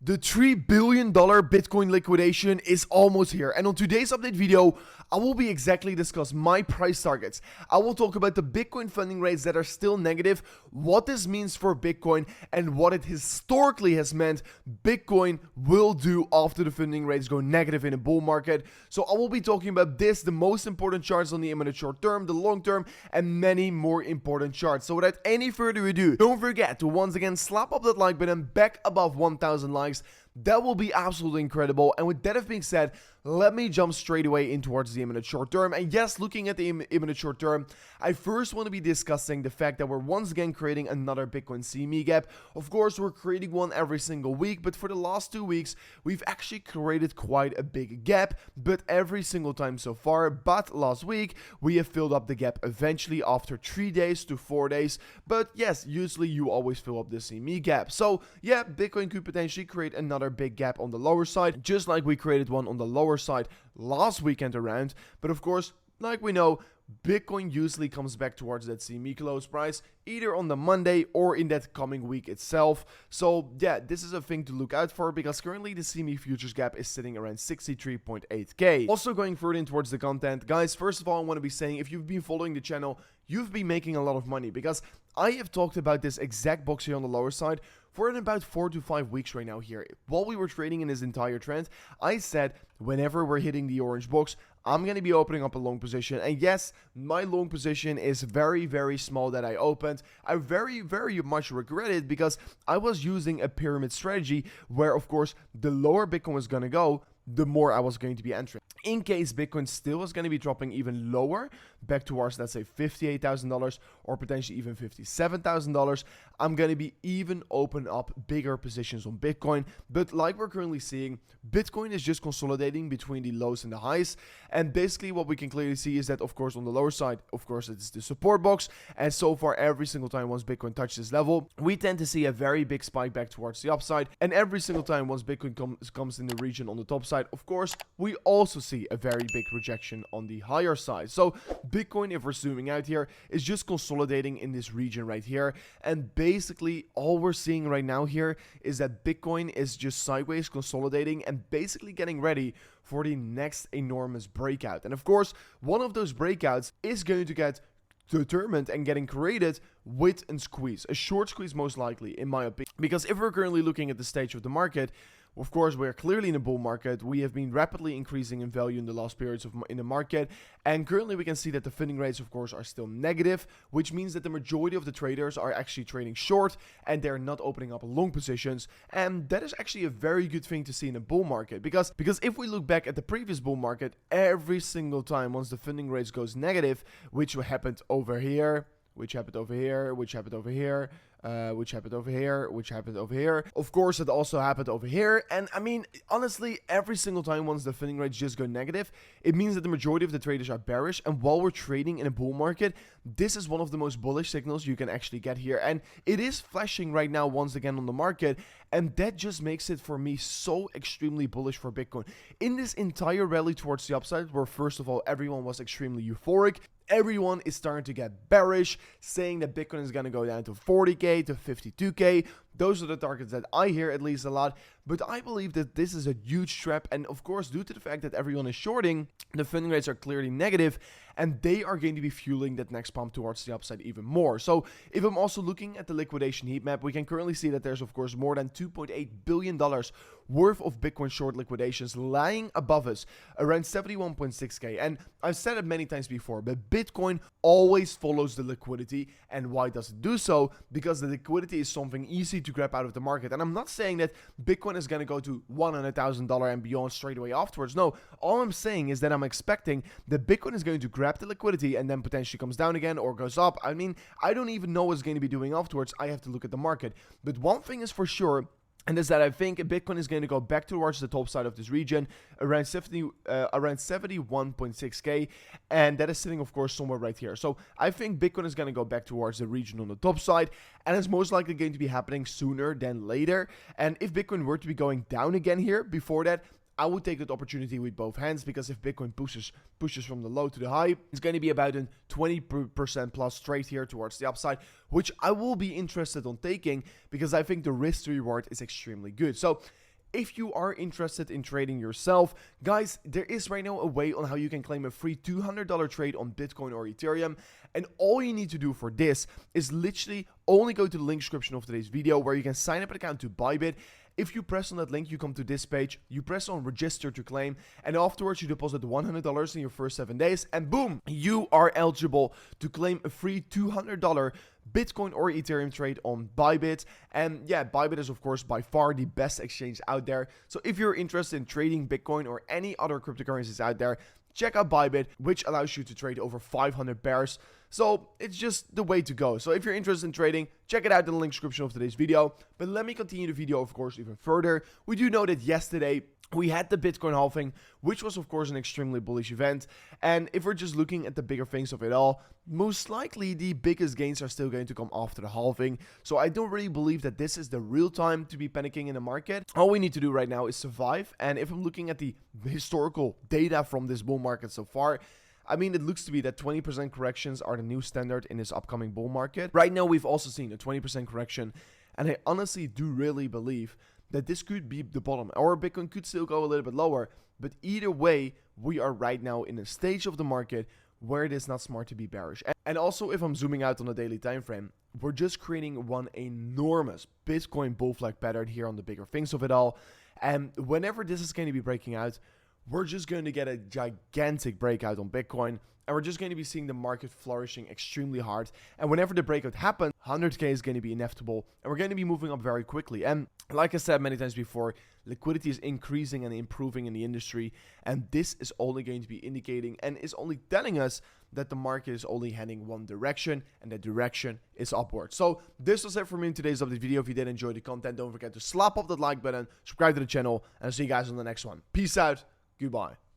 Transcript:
The $3 billion Bitcoin liquidation is almost here, and on today's update video, I will be exactly discuss my price targets. I will talk about the Bitcoin funding rates that are still negative, what this means for Bitcoin, and what it historically has meant Bitcoin will do after the funding rates go negative in a bull market. So I will be talking about this, the most important charts on the imminent short term, the long term, and many more important charts. So without any further ado, don't forget to once again slap up that like button back above 1,000 likes. That will be absolutely incredible. And with that being said, let me jump straight away in towards the imminent short term. And yes, looking at the imminent short term, I first want to be discussing the fact that we're once again creating another Bitcoin CME gap. Of course, we're creating one every single week, but for the last 2 weeks, we've actually created quite a big gap, but every single time so far. But last week, we have filled up the gap eventually after 3 days to 4 days. But yes, usually you always fill up the CME gap. So yeah, Bitcoin could potentially create another big gap on the lower side, just like we created one on the lower side last weekend around. But of course, like we know, Bitcoin usually comes back towards that CME close price either on the Monday or in that coming week itself. So yeah, this is a thing to look out for because currently the CME futures gap is sitting around 63.8k. Also going further in towards the content, guys, first of all, I want to be saying if you've been following the channel, you've been making a lot of money because I have talked about this exact box here on the lower side for about 4 to 5 weeks right now here. While we were trading in this entire trend, I said whenever we're hitting the orange box, I'm going to be opening up a long position. And yes, my long position is very, very small that I opened. I very, very much regret it because I was using a pyramid strategy where, of course, the lower Bitcoin was going to go, the more I was going to be entering. In case Bitcoin still is going to be dropping even lower, back towards, let's say, $58,000 or potentially even $57,000, I'm going to be even open up bigger positions on Bitcoin. But like we're currently seeing, Bitcoin is just consolidating between the lows and the highs. And basically what we can clearly see is that, of course, on the lower side, of course, it's the support box. And so far, every single time once Bitcoin touches this level, we tend to see a very big spike back towards the upside. And every single time once Bitcoin comes in the region on the top side, of course, we also see a very big rejection on the higher side. So Bitcoin, if we're zooming out here, is just consolidating in this region right here. And basically all we're seeing right now here is that Bitcoin is just sideways consolidating and basically getting ready for the next enormous breakout. And of course, one of those breakouts is going to get determined and getting created with a squeeze, a short squeeze most likely, in my opinion. Because if we're currently looking at the stage of the market, of course, we're clearly in a bull market. We have been rapidly increasing in value in the last periods in the market. And currently we can see that the funding rates, of course, are still negative, which means that the majority of the traders are actually trading short and they're not opening up long positions. And that is actually a very good thing to see in a bull market because if we look back at the previous bull market, every single time once the funding rates goes negative, which happened over here, which happened over here, which happened over here, which happened over here, which happened over here. Of course, it also happened over here. And I mean, honestly, every single time once the funding rates just go negative, it means that the majority of the traders are bearish. And while we're trading in a bull market, this is one of the most bullish signals you can actually get here. And it is flashing right now once again on the market. And that just makes it for me so extremely bullish for Bitcoin. In this entire rally towards the upside, where first of all, everyone was extremely euphoric, everyone is starting to get bearish, saying that Bitcoin is going to go down to 40k, to 52k. Those are the targets that I hear at least a lot. But I believe that this is a huge trap. And of course, due to the fact that everyone is shorting, the funding rates are clearly negative and they are going to be fueling that next pump towards the upside even more. So if I'm also looking at the liquidation heat map, we can currently see that there's of course more than $2.8 billion worth of Bitcoin short liquidations lying above us around 71.6k. And I've said it many times before, but Bitcoin always follows the liquidity. And why does it do so? Because the liquidity is something easy to grab out of the market. And I'm not saying that Bitcoin is going to go to $100,000 and beyond straight away afterwards. No, all I'm saying is that I'm expecting that Bitcoin is going to grab the liquidity and then potentially comes down again or goes up. I mean, I don't even know what's going to be doing afterwards. I have to look at the market. But one thing is for sure, and is that I think Bitcoin is going to go back towards the top side of this region, around 71.6k, and that is sitting, of course, somewhere right here. So I think Bitcoin is going to go back towards the region on the top side, and it's most likely going to be happening sooner than later. And if Bitcoin were to be going down again here before that, I would take that opportunity with both hands, because if Bitcoin pushes from the low to the high, it's going to be about a 20% plus straight here towards the upside, which I will be interested on taking, because I think the risk to reward is extremely good. So if you are interested in trading yourself, guys, there is right now a way on how you can claim a free $200 trade on Bitcoin or Ethereum. And all you need to do for this is literally only go to the link description of today's video where you can sign up an account to Bybit. If you press on that link, you come to this page, you press on register to claim, and afterwards you deposit $100 in your first 7 days, and boom, you are eligible to claim a free $200 Bitcoin or Ethereum trade on Bybit. And yeah, Bybit is of course by far the best exchange out there. So if you're interested in trading Bitcoin or any other cryptocurrencies out there, check out Bybit, which allows you to trade over 500 pairs. So it's just the way to go. So if you're interested in trading, check it out in the link description of today's video. But let me continue the video, of course, even further. We do know that yesterday we had the Bitcoin halving, which was of course an extremely bullish event. And if we're just looking at the bigger things of it all, most likely the biggest gains are still going to come after the halving. So I don't really believe that this is the real time to be panicking in the market. All we need to do right now is survive. And if I'm looking at the historical data from this bull market so far, I mean, it looks to be that 20% corrections are the new standard in this upcoming bull market. Right now, we've also seen a 20% correction, and I honestly do really believe that this could be the bottom, or Bitcoin could still go a little bit lower. But either way, we are right now in a stage of the market where it is not smart to be bearish. And also, if I'm zooming out on a daily time frame, we're just creating one enormous Bitcoin bull flag pattern here on the bigger things of it all. And whenever this is going to be breaking out, we're just going to get a gigantic breakout on Bitcoin, and we're just going to be seeing the market flourishing extremely hard. And whenever the breakout happens, 100K is going to be inevitable, and we're going to be moving up very quickly. And like I said many times before, liquidity is increasing and improving in the industry, and this is only going to be indicating and is only telling us that the market is only heading one direction, and that direction is upward. So this was it for me in today's update video. If you did enjoy the content, don't forget to slap up that like button, subscribe to the channel, and I'll see you guys on the next one. Peace out. Goodbye.